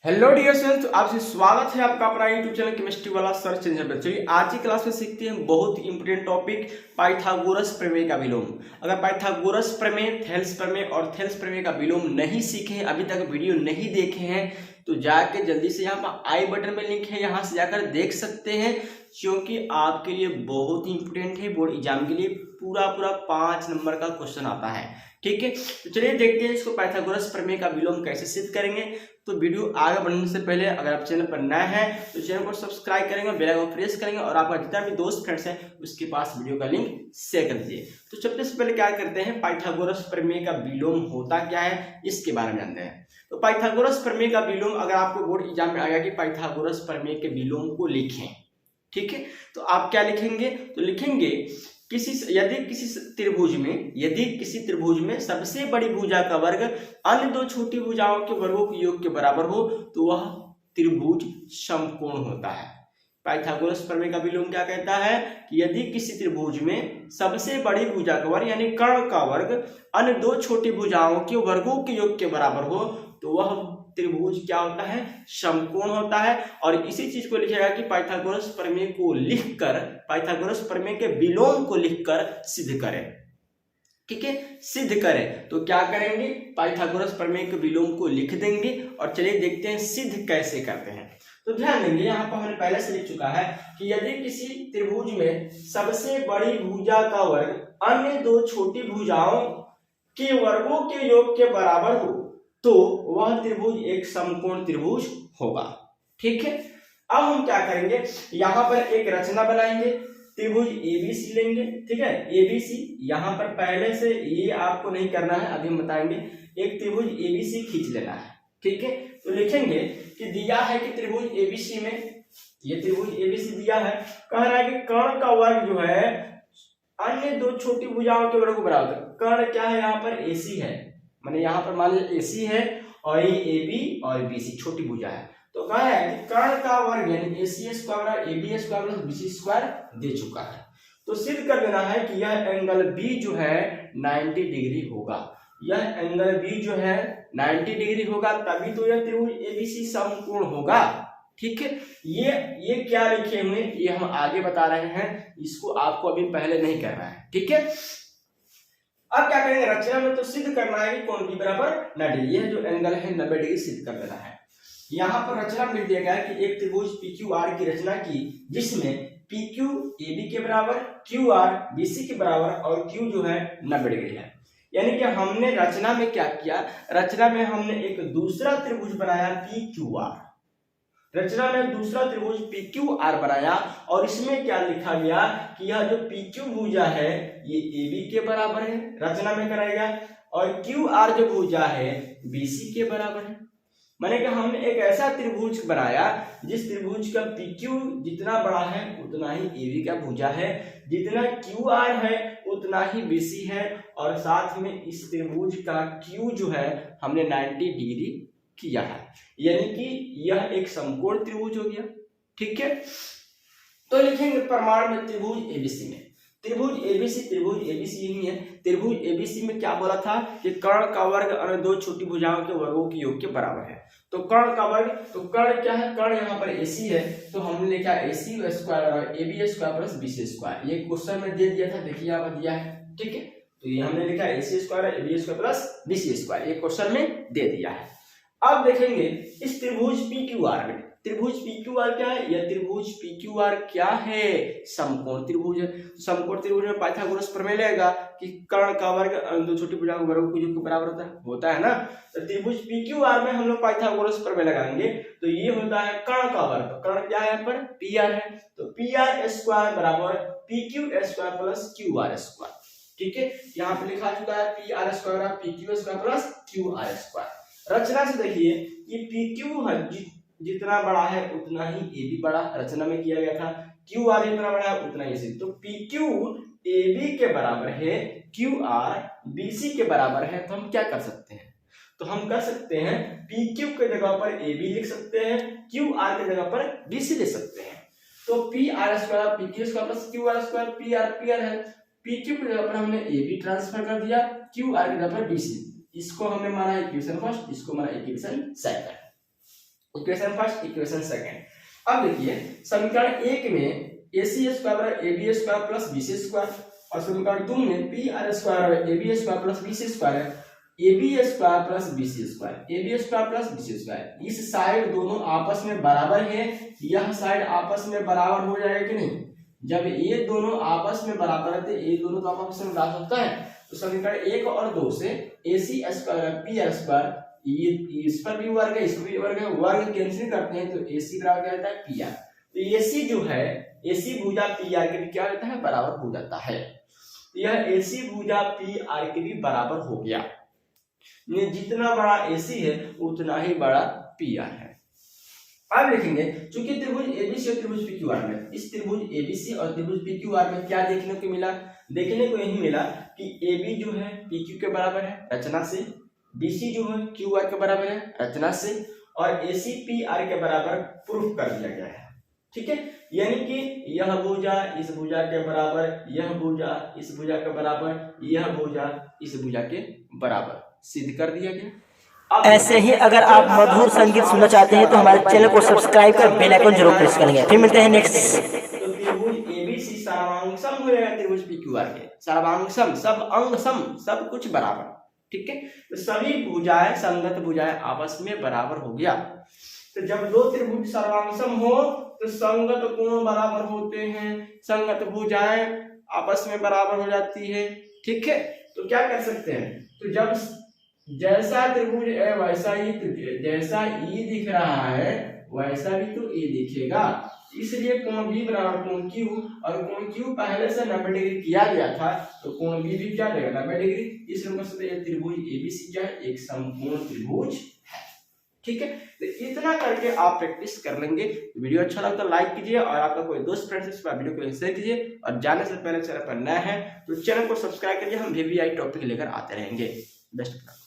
Hello dear students, तो आपसे स्वागत है आपका अपना यूट्यूब चैनल केमिस्ट्री वाला सर्च इंजन पर। चलिए आज की क्लास में सीखते हैं बहुत इंपोर्टेंट टॉपिक पाइथागोरस प्रमेय का विलोम। अगर पाइथागोरस प्रमेय, थेल्स प्रमेय और थेल्स प्रमेय का विलोम नहीं सीखे हैं, अभी तक वीडियो नहीं देखे हैं, तो जाके जल्दी से यहाँ पर आई बटन में लिंक है, यहाँ से जाकर देख सकते हैं, क्योंकि आपके लिए बहुत ही इंपोर्टेंट है। बोर्ड एग्जाम के लिए पूरा 5 नंबर का क्वेश्चन आता है। ठीक है, तो चलिए देखते हैं इसको पाइथागोरस प्रमेय का विलोम कैसे सिद्ध करेंगे। तो वीडियो आगे बढ़ने से पहले अगर आप चैनल पर नए हैं तो चैनल को सब्सक्राइब करेंगे, बेल आइकन को प्रेस करेंगे और आपका जितना भी दोस्त फ्रेंड्स हैं उसके पास वीडियो का लिंक शेयर कर दीजिए। तो सबसे से पहले क्या करते हैं, पाइथागोरस प्रमेय का विलोम होता क्या है इसके बारे में जानते हैं। तो पाइथागोरस प्रमेय का विलोम, अगर आपको बोर्ड एग्जाम में आएगा कि पाइथागोरस प्रमेय के विलोम को लिखें, ठीक है, तो आप क्या लिखेंगे, तो लिखेंगे यदि किसी त्रिभुज में सबसे बड़ी भुजा का वर्ग अन्य दो छोटी भुजाओं के वर्गों के योग के बराबर हो तो वह त्रिभुज समकोण होता है। पाइथागोरस प्रमेय का विलोम क्या कहता है कि यदि किसी त्रिभुज में सबसे बड़ी भुजा का वर्ग यानी कर्ण का वर्ग अन्य दो छोटी भुजाओं के वर्गों के योग के बराबर हो तो वह त्रिभुज क्या होता है, समकोण होता है। और इसी चीज को लिखेगा कि पाइथागोरस प्रमेय को लिखकर, पाइथागोरस प्रमेय के विलोम को लिखकर सिद्ध करें। ठीक है, सिद्ध करें तो क्या करेंगे, पाइथागोरस प्रमेय के विलोम को लिख देंगे और चलिए देखते हैं सिद्ध कैसे करते हैं। तो ध्यान देंगे, यहाँ पर हमने पहले से लिख चुका है कि यदि किसी त्रिभुज में सबसे बड़ी भुजा का वर्ग अन्य दो छोटी भुजाओं के वर्गों के योग के बराबर हो तो वह त्रिभुज एक समकोण त्रिभुज होगा। ठीक है, अब हम क्या करेंगे, यहां पर एक रचना बनाएंगे, त्रिभुज एबीसी लेंगे। ठीक है, एबीसी यहां पर पहले से ये आपको नहीं करना है, अभी हम बताएंगे। एक त्रिभुज एबीसी खींच लेना है। ठीक है, तो लिखेंगे कि दिया है कि त्रिभुज एबीसी में, ये त्रिभुज एबीसी दिया है, कह रहा है कि कर्ण का वर्ग जो है अन्य दो छोटी भुजाओं के वर्ग को बराबर। कर्ण क्या है, यहाँ पर एसी है, माने यहाँ पर मान लीजिए एसी है और ये एबी और बीसी छोटी भुजा है। तो कहा है कि कर्ण का वर्ग यानी AC square AB square plus BC square दे चुका है। तो सिद्ध कर देना है कि यह एंगल बी जो है 90 डिग्री होगा। यह एंगल बी जो है 90 डिग्री होगा, तभी तो यह त्रिभुज एबीसी समकोण होगा। ठीक है, ये क्या लिखे हुए ये हम आगे बता रहे हैं, इसको आपको अभी पहले नहीं करना है। ठीक है, अब क्या करेंगे, रचना में तो सिद्ध करना है कि कोण की बराबर 90 डिग्री, यह जो एंगल है 90 डिग्री सिद्ध कर देना है। यहाँ पर रचना में लिख दिया गया है कि एक त्रिभुज PQR की रचना की जिसमें PQ AB के बराबर, QR BC के बराबर और Q जो है 90 डिग्री है। यानी कि हमने रचना में क्या किया, रचना में हमने एक दूसरा त्रिभुज बनाया PQR, रचना में दूसरा त्रिभुज PQR बनाया और इसमें क्या लिखा गया कि यह जो PQ भुजा है ये AB के बराबर है, रचना में कराएगा, और QR जो भुजा है BC के बराबर है। माने कि हमने एक ऐसा त्रिभुज बनाया जिस त्रिभुज का PQ जितना बड़ा है उतना ही AB का भुजा है, जितना QR है उतना ही BC है, और साथ में इस त्रिभुज का Q जो है हमने 90 डिग्री किया है, यानी कि यह एक समकोण त्रिभुज हो गया। ठीक है, तो लिखेंगे प्रमाण में त्रिभुज एबीसी में, त्रिभुज एबीसी यही है। त्रिभुज एबीसी में क्या बोला था कि कर्ण का वर्ग अन्य दो छोटी भुजाओं के वर्गों के योग के बराबर है। तो कर्ण का वर्ग, तो कर्ण क्या है, कर्ण यहाँ पर एसी है, तो हमने लिखा एसी स्क्वायर और AB square plus BC square. ये क्वेश्चन में दे दिया था, देखिए यहाँ पर दिया है। ठीक है, तो ये हमने लिखा AC square AB square plus BC square, ये क्वेश्चन में दे दिया है। अब देखेंगे इस त्रिभुज PQR में, त्रिभुज PQR क्या है, यह त्रिभुज PQR क्या है, समकोण त्रिभुज है। समकोण त्रिभुज में पाइथागोरस प्रमेय लेगा कि कर्ण का वर्ग दो छोटी भुजाओं के वर्गों के बराबर होता है ना। तो त्रिभुज PQR में हम लोग पाइथागोरस प्रमेय लगाएंगे, तो ये होता है कर्ण का वर्ग, कर्ण क्या है यहाँ पर PR है, तो PR स्क्वायर बराबर PQ square plus QR square. ठीक है, यहाँ पे लिखा चुका है PR square PQ square plus QR square. रचना से देखिए कि PQ है जितना बड़ा है उतना ही AB बड़ा, रचना में किया गया था। QR जितना बड़ा है उतना ही AC, तो PQ AB के बराबर है, QR BC के बराबर है। तो हम क्या कर सकते हैं, तो हम कर सकते हैं PQ के जगह पर AB लिख सकते हैं, QR के जगह पर BC लिख सकते हैं। तो PR square PQ square plus QR square, PR है, PQ के जगह पर हमने AB ट्रांसफर कर दिया, QR के जगह पर BC, इसको हमने माना इक्वेशन फर्स्ट, इसको माना equation second. Equation first, equation second. अब देखिए समीकरण 1 में AC square AB square plus BC square, और समीकरण 2 में PR square AB square plus BC square है, AB square plus BC square, AB square plus BC square. इस साइड दोनों आपस में बराबर है, यह साइड आपस में बराबर हो जाएगा कि नहीं? जब ये दोनों आपस में बराबर है तो ये दोनों का आपस में बराबर होता है। तो समीकरण 1 और 2 से AC स्क्वायर PR स्क्वायर, ये इस पर भी वर्ग है, इस पर भी वर्ग है, वर्ग कैंसिल करते हैं तो AC बराबर क्या रहता है? PR। तो AC जो है, AC भुजा PR के भी क्या रहता है? बराबर हो जाता है। यह AC भुजा PR के भी बराबर हो गया। जितना बड़ा AC है उतना ही बड़ा PR है। अब लिखेंगे चूंकि त्रिभुज ABC और त्रिभुज PQR में, इस त्रिभुज ABC और त्रिभुज PQR में क्या देखने को मिला? देखने को यही मिला कि AB जो है PQ के बराबर है रचना से, BC जो है QR के बराबर है रचना से, और AC PR के बराबर प्रूफ कर दिया गया है। ठीक है, यानी कि यह भुजा इस भुजा के बराबर, यह भुजा इस भुजा के बराबर, यह भुजा इस भुजा के बराबर सिद्ध कर दिया गया। ऐसे ही अगर आप मधुर संगीत सुनना चाहते हैं तो हमारे चैनल को सब्सक्राइब कर बेल आइकन जरूर प्रेस करेंगे। फिर मिलते हैं नेक्स्ट। तो त्रिभुज ABC सर्वांगसम हो जाएगा त्रिभुज PQR के, सर्वांगसम, सब अंग सम, सब कुछ बराबर। ठीक है, तो सभी भुजाएं, संगत भुजाएं आपस में बराबर हो गया। तो जब दो त्रिभुज सर्वांगसम हो तो संगत कोण बराबर होते हैं, संगत भुजाएं आपस में बराबर हो जाती है। ठीक है, तो क्या कर सकते हैं? तो जब जैसा त्रिभुज है वैसा ही, जैसा E दिख रहा है वैसा भी तो A दिखेगा, इसलिए कोण B बराबर कोण Q, और कोण Q पहले से 90 डिग्री किया गया था तो कोण B भी क्या देगा? 90 डिग्री। इस रूप से ये त्रिभुज ABC जो है एक समकोण त्रिभुज है। ठीक है, तो इतना करके आप प्रैक्टिस कर लेंगे। वीडियो अच्छा लगा तो लाइक कीजिए, और आपका कोई दोस्त फ्रेंड इस वीडियो को शेयर कीजिए, और जाने से पहले चैनल पर नया है तो चैनल को सब्सक्राइब करिए। हम VVI टॉपिक लेकर आते रहेंगे। Best of luck.